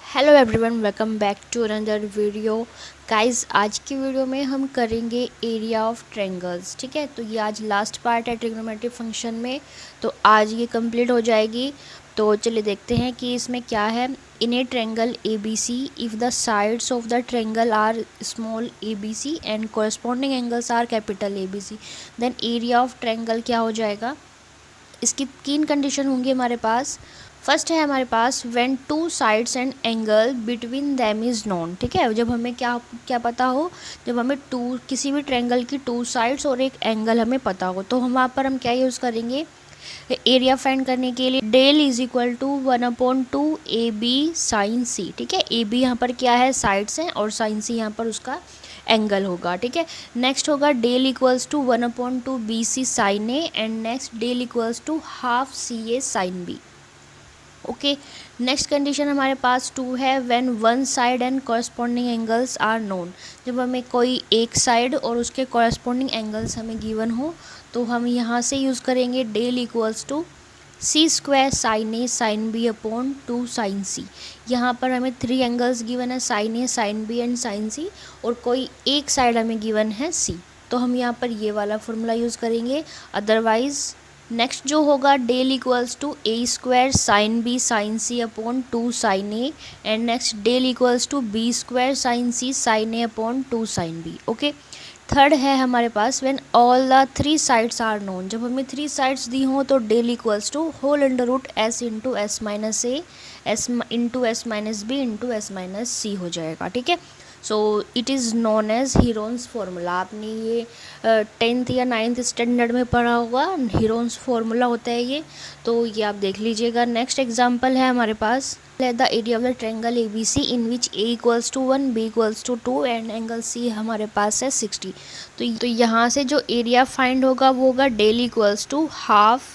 Hello everyone, welcome back to another video. Guys, आज की video में हम करेंगे एरिया ऑफ ट्रायंगल्स। ठीक है, तो ये आज लास्ट पार्ट है ट्रिग्नोमेट्री फंक्शन में, तो आज ये कंप्लीट हो जाएगी। तो चलिए देखते हैं कि इसमें क्या है। In a triangle A B C, if the sides of the triangle are small A B C and corresponding angles are capital A B C, then area of triangle क्या हो जाएगा। इसकी 3 कंडीशन होंगी हमारे पास। फर्स्ट है हमारे पास when two sides and angle between them is known. ठीक है, जब हमें क्या क्या पता हो, जब हमें किसी भी ट्रायंगल की 2 साइड्स और एक एंगल हमें पता हो, तो हम वहाँ पर हम क्या यूज़ करेंगे एरिया फाइंड करने के लिए। Del is equal to 1/2 A B sine C. ठीक है, ए बी यहाँ पर क्या है, साइड्स हैं, और साइन सी यहाँ पर उसका एंगल होगा। ठीक है, नेक्स्ट होगा del equals to 1/2 B C sine A, and next del equals to half C A sine B. Okay, next condition हमारे पास 2 है when one side and corresponding angles are known. जब हमें कोई एक साइड और उसके कॉरस्पॉन्डिंग एंगल्स हमें गिवन हो, तो हम यहाँ से यूज़ करेंगे del equals to C square sine A sine B upon 2 sine C. यहाँ पर हमें 3 एंगल्स गिवन है, sine A sine B and sine C, और कोई एक साइड हमें गिवन है सी, तो हम यहाँ पर ये वाला फॉर्मूला यूज़ करेंगे। अदरवाइज़ नेक्स्ट जो होगा del equals to A square sine B sine C upon 2 sine A, and next del equals to B square sine C sine A upon 2 sine B. Okay, third है हमारे पास when all the 3 sides are known. जब हमें 3 sides दी हों, तो del equals to whole under root S into S minus A, S into S minus B into S minus C हो जाएगा। ठीक है, so it is known as Heron's formula. आपने ये 10th या 9th स्टैंडर्ड में पढ़ा होगा, हीरोन्स फार्मूला होता है ये, तो ये आप देख लीजिएगा। नेक्स्ट एग्जांपल है हमारे पास, let the area of the triangle A B C in which A equals to 1 B equals to 2 and angle C हमारे पास है 60। तो यहाँ से जो एरिया फाइंड होगा वो होगा डेल इक्वल्स टू हाफ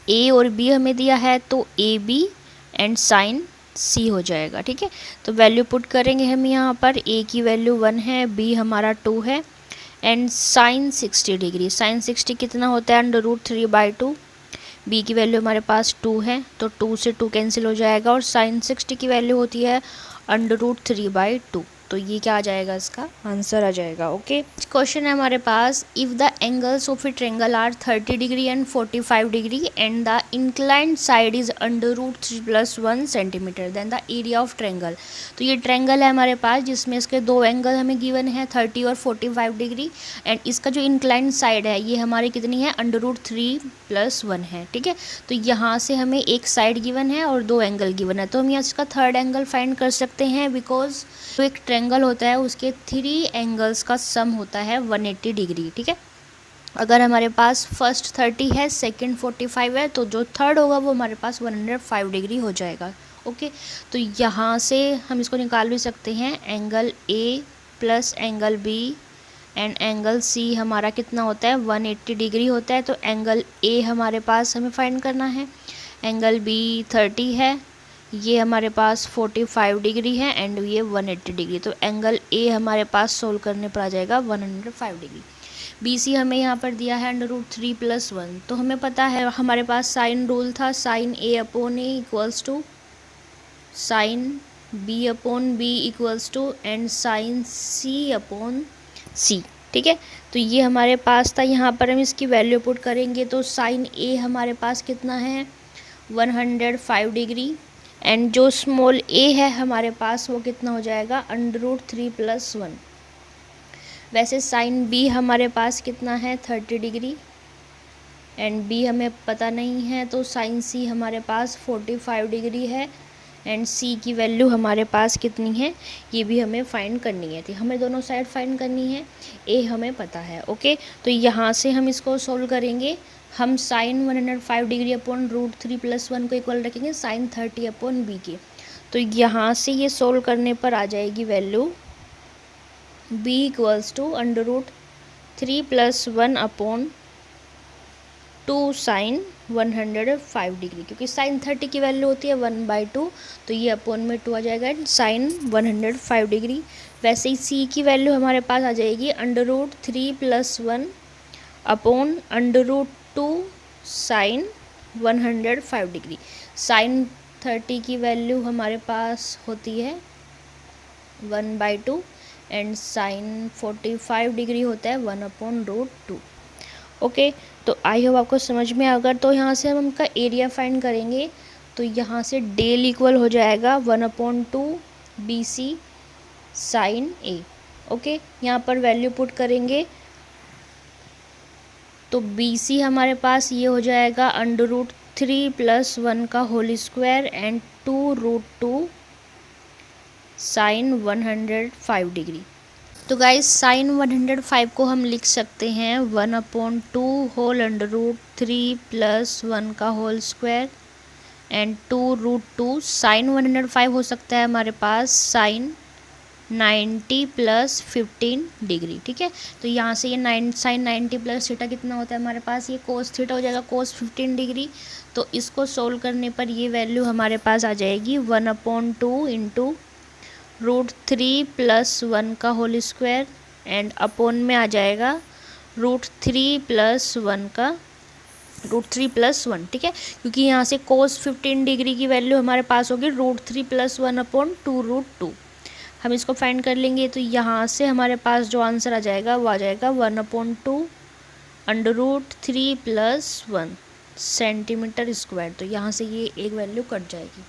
ए और बी हमें दिया है, तो ए बी एंड साइन सी हो जाएगा। ठीक है, तो वैल्यू पुट करेंगे हम यहाँ पर। ए की वैल्यू 1 है, बी हमारा 2 है, एंड साइन 60 डिग्री। साइन 60 कितना होता है, √3/2। बी की वैल्यू हमारे पास 2 है, तो 2 से 2 कैंसिल हो जाएगा, और साइन 60 की वैल्यू होती है √3/2। तो ये क्या आ जाएगा, इसका आंसर आ जाएगा। ओके, क्वेश्चन है हमारे पास, if the angles of a triangle are 30 degree and 45 degree and the inclined side is √3 + 1 centimetre, then the area of triangle. तो ये ट्रायंगल है हमारे पास जिसमें इसके 2 एंगल हमें गिवन है, 30 और 45 डिग्री, एंड इसका जो इंक्लाइंड साइड है ये हमारी कितनी है, √3 + 1 है। ठीक है, तो यहाँ से हमें एक साइड गिवन है और 2 एंगल गिवन है, तो हम यहाँ इसका थर्ड एंगल फाइंड कर सकते हैं, बिकॉज जो एक ट्रायंगल होता है उसके 3 एंगल्स का सम होता है 180 डिग्री। ठीक है, अगर हमारे पास फर्स्ट 30 है, सेकंड 45 है, तो जो थर्ड होगा वो हमारे पास 105 डिग्री हो जाएगा। ओके, तो यहाँ से हम इसको निकाल भी सकते हैं, angle A plus angle B and angle C हमारा कितना होता है, 180 डिग्री होता है। तो एंगल ए हमारे पास हमें फाइंड करना है, एंगल बी 30 है, ये हमारे पास 45 डिग्री है, एंड ये 180 डिग्री। तो एंगल ए हमारे पास सोल्व करने पर आ जाएगा 105 डिग्री। बी सी हमें यहाँ पर दिया है √3 + 1, तो हमें पता है हमारे पास साइन रूल था, sine A upon A equals to sine B upon B equals to and sine C upon C. ठीक है, तो ये हमारे पास था, यहाँ पर हम इसकी वैल्यू पुट करेंगे, तो साइन ए हमारे पास कितना है, 105 डिग्री, एंड जो स्मॉल ए है हमारे पास वो कितना हो जाएगा, √3 + 1। वैसे साइन बी हमारे पास कितना है, 30 डिग्री, एंड बी हमें पता नहीं है, तो साइन सी हमारे पास 45 डिग्री है, एंड सी की वैल्यू हमारे पास कितनी है, ये भी हमें फाइंड करनी है। तो हमें दोनों साइड फाइंड करनी है, ए हमें पता है। ओके, तो यहाँ से हम इसको सोल्व करेंगे। हम साइन 105 डिग्री अपॉन √3 + 1 को इक्वल रखेंगे साइन 30 अपॉन बी के, तो यहाँ से ये सोल्व करने पर आ जाएगी value b equals to √3 + 1 upon 2 sine 105 degree, क्योंकि साइन 30 की वैल्यू होती है 1/2, तो ये अपॉन में 2 आ जाएगा, साइन 105 डिग्री। वैसे ही सी की वैल्यू हमारे पास आ जाएगी √3 + 1 अपॉन √2 साइन 105 डिग्री। साइन 30 की वैल्यू हमारे पास होती है 1/2 एंड साइन 45 डिग्री होता है 1/√2। ओके, तो आई होप आपको समझ में अगर तो यहाँ से हम उनका एरिया फाइंड करेंगे तो यहाँ से डेल इक्वल हो जाएगा 1/2 BC साइन ए। ओके, यहाँ पर वैल्यू पुट करेंगे तो BC हमारे पास ये हो जाएगा √3 + 1 का whole square and 2√2 sine 105 degree. तो गाइस साइन 105 को हम लिख सकते हैं 1/2 होल √3 + 1 का होल स्क्वायर एंड 2√2 साइन 105 हो सकता है हमारे पास साइन 90 + 15 डिग्री। ठीक है, तो यहाँ से ये साइन 90 + थीटा कितना होता है हमारे पास, ये कोस थीटा हो जाएगा कोस 15 डिग्री। तो इसको सोल्व करने पर ये वैल्यू हमारे पास आ जाएगी 1/2 इंटू √3 + 1 का होल स्क्वायर एंड अपोन में आ जाएगा √3 + 1 का √3 + 1। ठीक है, क्योंकि यहाँ से कोस 15 डिग्री की वैल्यू हमारे पास होगी √3 + 1/2√2। हम इसको फाइंड कर लेंगे तो यहाँ से हमारे पास जो आंसर आ जाएगा वो आ जाएगा 1/2 √3 + 1 सेंटीमीटर स्क्वायर। तो यहाँ से ये एक वैल्यू कट जाएगी।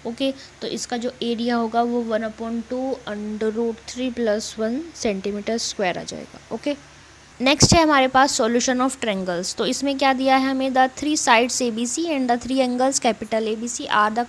ओके, तो इसका जो एरिया होगा वो 1/2 √3 + 1 सेंटीमीटर स्क्वायर आ जाएगा। ओके, नेक्स्ट है हमारे पास सॉल्यूशन ऑफ ट्रायंगल्स। तो इसमें क्या दिया है हमें, the 3 sides ABC and the 3 angles capital ABC are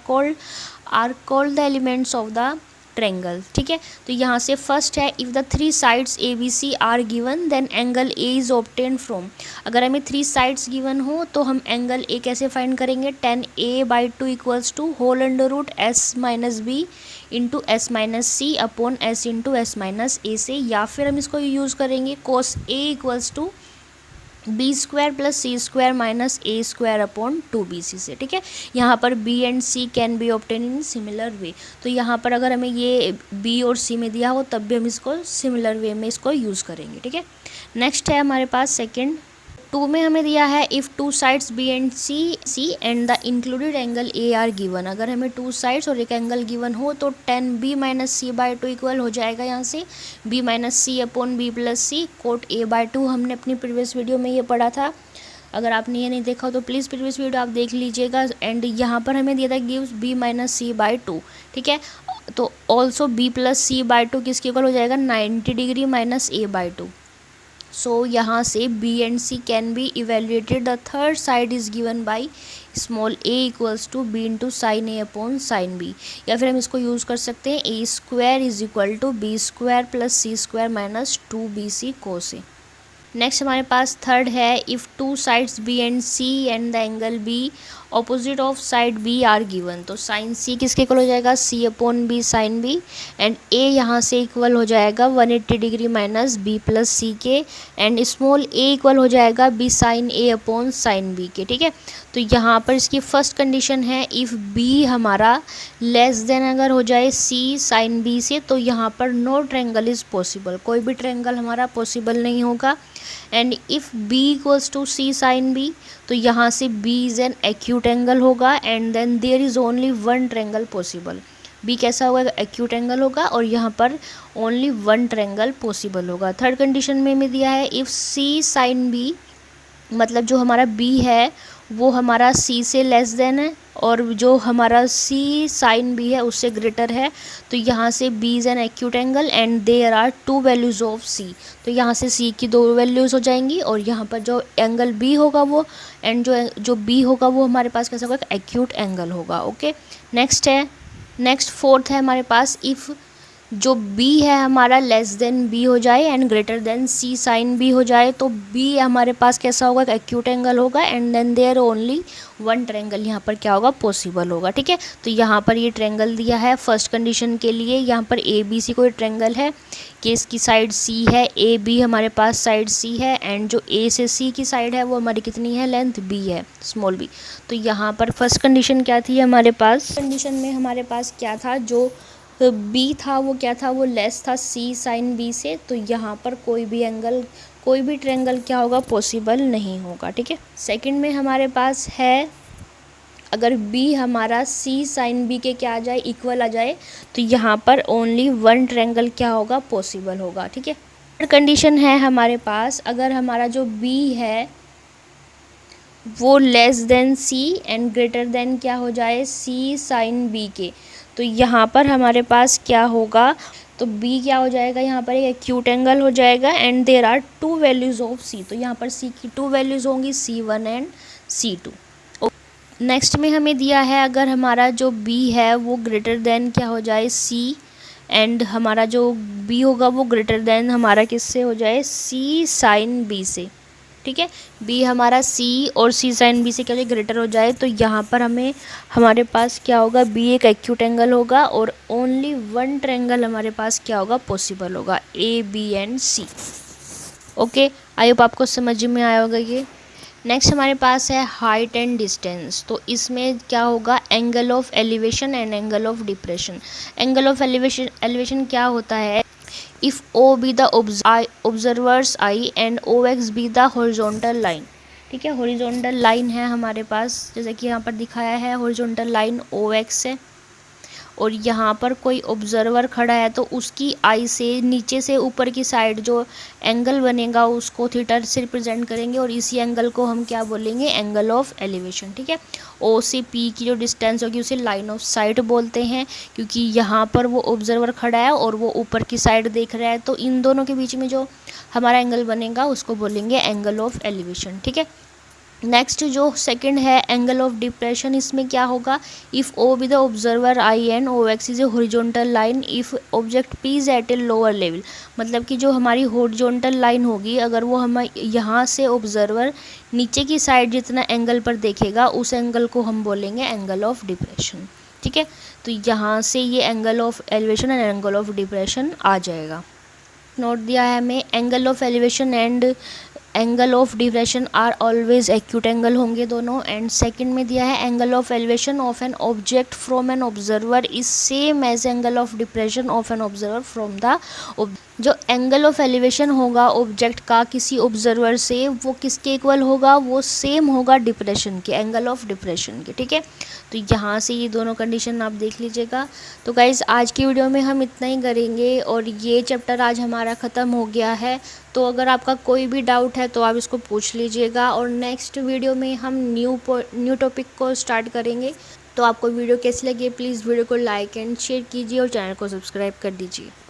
called the elements of the triangle. ठीक है, तो यहाँ से फर्स्ट है if the 3 sides ABC are given then angle A is obtain from. अगर हमें 3 साइड्स गिवन हो तो हम एंगल A कैसे फाइंड करेंगे, tan A/2 = whole √S-B into S-C upon S into S-A से, या फिर हम इसको यूज़ करेंगे cos A = B² + C² - A² upon 2BC से। ठीक है, यहाँ पर B and C can be obtain in similar way. तो यहाँ पर अगर हमें ये B और C में दिया हो तब भी हम इसको सिमिलर वे में इसको यूज़ करेंगे। ठीक है, नेक्स्ट है हमारे पास सेकंड 2 में हमें दिया है if 2 sides B and C and the included angle A are given. अगर हमें 2 साइड्स और एक एंगल गिवन हो तो tan B - C/2 इक्वल हो जाएगा यहाँ से B - C upon B + C cot A/2। हमने अपनी प्रीवियस वीडियो में ये पढ़ा था, अगर आपने ये नहीं देखा हो तो प्लीज़ प्रीवियस वीडियो आप देख लीजिएगा। एंड यहाँ पर हमें दिया था गिव्स B - C/2। ठीक है, तो ऑल्सो B + C/2 किसके इक्वल हो जाएगा 90 डिग्री - A/2। सो यहाँ से B and C can be evaluated. The third side is given by small a = B into sine A upon sine B, या फिर हम इसको यूज़ कर सकते हैं A² = B² + C² - 2BC cos A। Next हमारे पास थर्ड है if 2 sides B and C and the angle B opposite of side B are given. तो साइन C किसके इक्वल हो जाएगा C upon B sine B and A यहाँ से equal हो जाएगा 180 डिग्री माइनस B + C के एंड स्मॉल a इक्वल हो जाएगा B sine A upon sine B के। ठीक है, तो यहाँ पर इसकी फर्स्ट कंडीशन है इफ़ B हमारा लेस देन अगर हो जाए C साइन B से तो यहाँ पर नो ट्रायंगल इज़ पॉसिबल, कोई भी ट्रायंगल हमारा पॉसिबल नहीं होगा। And if B = C sine B तो यहाँ से B is an acute angle होगा and then there is only one triangle possible. B कैसा होगा, एक्यूट एंगल होगा और यहाँ पर ओनली वन ट्रायंगल पॉसिबल होगा। थर्ड कंडीशन में दिया है इफ़ C साइन B, मतलब जो हमारा B है वो हमारा C से लेस देन है और जो हमारा C साइन B है उससे ग्रेटर है, तो यहाँ से B is an acute angle and there are 2 values of C। तो यहाँ से C की 2 वैल्यूज़ हो जाएंगी और यहाँ पर जो एंगल B होगा वो एंड जो B होगा वो हमारे पास कैसा होगा, एक्यूट एंगल होगा। ओके, नेक्स्ट फोर्थ है हमारे पास इफ़ जो B है हमारा लेस देन B हो जाए and greater than C sine B हो जाए तो B हमारे पास कैसा होगा, एक्यूट एंगल होगा and then there only one triangle यहाँ पर क्या होगा, पॉसिबल होगा। ठीक है, तो यहाँ पर ये ट्रायंगल दिया है फर्स्ट कंडीशन के लिए, यहाँ पर ABC कोई ट्रायंगल है कि इसकी साइड C है, AB हमारे पास साइड C है एंड जो A से C की साइड है वो हमारी कितनी है, लेंथ B है, स्मॉल b। तो यहाँ पर फर्स्ट कंडीशन क्या थी हमारे पास, कंडीशन में हमारे पास क्या था, जो B था वो क्या था, वो लेस था C साइन B से, तो यहाँ पर कोई भी ट्रायंगल क्या होगा, पॉसिबल नहीं होगा। ठीक है, सेकंड में हमारे पास है अगर बी हमारा सी साइन बी के क्या आ जाए, इक्वल आ जाए, तो यहाँ पर ओनली वन ट्रायंगल क्या होगा, पॉसिबल होगा। ठीक है, कंडीशन है हमारे पास, अगर हमारा जो बी है वो less than C and greater than क्या हो जाए, सी साइन बी के, तो यहाँ पर हमारे पास क्या होगा, तो b क्या हो जाएगा, यहाँ पर एक एक्यूट एंगल हो जाएगा and there are two values of c, तो यहाँ पर c की टू वैल्यूज़ होंगी, c1 एंड c2। नेक्स्ट में हमें दिया है, अगर हमारा जो b है वो ग्रेटर देन क्या हो जाए, c एंड हमारा जो b होगा वो ग्रेटर देन हमारा किससे हो जाए, c साइन b से। ठीक है, b हमारा c और c साइन b से क्या ग्रेटर हो जाए, तो यहाँ पर हमारे पास क्या होगा, b एक एक्यूट एंगल होगा और ओनली वन ट्रायंगल हमारे पास क्या होगा, पॉसिबल होगा, a b and c। Okay, I hope आपको समझ में आया होगा ये। नेक्स्ट हमारे पास है हाइट एंड डिस्टेंस, तो इसमें क्या होगा, angle of elevation and angle of depression. Angle of elevation क्या होता है, if O be the observer's eye and OX be the horizontal line। ठीक है, हॉरिजॉन्टल लाइन है हमारे पास, जैसे कि यहाँ पर दिखाया है, हॉरिजॉन्टल लाइन OX है और यहाँ पर कोई ऑब्जर्वर खड़ा है, तो उसकी आई से नीचे से ऊपर की साइड जो एंगल बनेगा उसको थीटा से रिप्रेजेंट करेंगे और इसी एंगल को हम क्या बोलेंगे, एंगल ऑफ एलिवेशन। ठीक है, ओ से पी की जो डिस्टेंस होगी उसे लाइन ऑफ साइट बोलते हैं, क्योंकि यहाँ पर वो ऑब्जर्वर खड़ा है और वो ऊपर की साइड देख रहा है, तो इन दोनों के बीच में जो हमारा एंगल बनेगा उसको बोलेंगे एंगल ऑफ एलिवेशन। ठीक है, नेक्स्ट जो सेकंड है एंगल ऑफ डिप्रेशन, इसमें क्या होगा, if O B the observer eye and O X is a horizontal line if object P is at a lower level. मतलब कि जो हमारी हॉरिजॉन्टल लाइन होगी, अगर वो हम यहाँ से ऑब्जर्वर नीचे की साइड जितना एंगल पर देखेगा, उस एंगल को हम बोलेंगे एंगल ऑफ डिप्रेशन। ठीक है, तो यहाँ से ये angle of elevation and angle of depression आ जाएगा। नोट दिया है हमें, angle of elevation and angle of depression are always acute angle होंगे दोनों। एंड सेकंड में दिया है, angle of elevation of an object from an observer is same as angle of depression of an observer from the. जो angle of elevation होगा object का किसी observer से, वो किसके इक्वल होगा, वो सेम होगा डिप्रेशन के, एंगल ऑफ डिप्रेशन के। ठीक है, तो यहाँ से ये दोनों कंडीशन आप देख लीजिएगा। तो गाइज़ आज की वीडियो में हम इतना ही करेंगे और ये चैप्टर आज हमारा ख़त्म हो गया है। तो अगर आपका कोई भी डाउट है तो आप इसको पूछ लीजिएगा और नेक्स्ट वीडियो में हम न्यू टॉपिक को स्टार्ट करेंगे। तो आपको वीडियो कैसी लगी, प्लीज़ वीडियो को लाइक एंड शेयर कीजिए और चैनल को सब्सक्राइब कर दीजिए।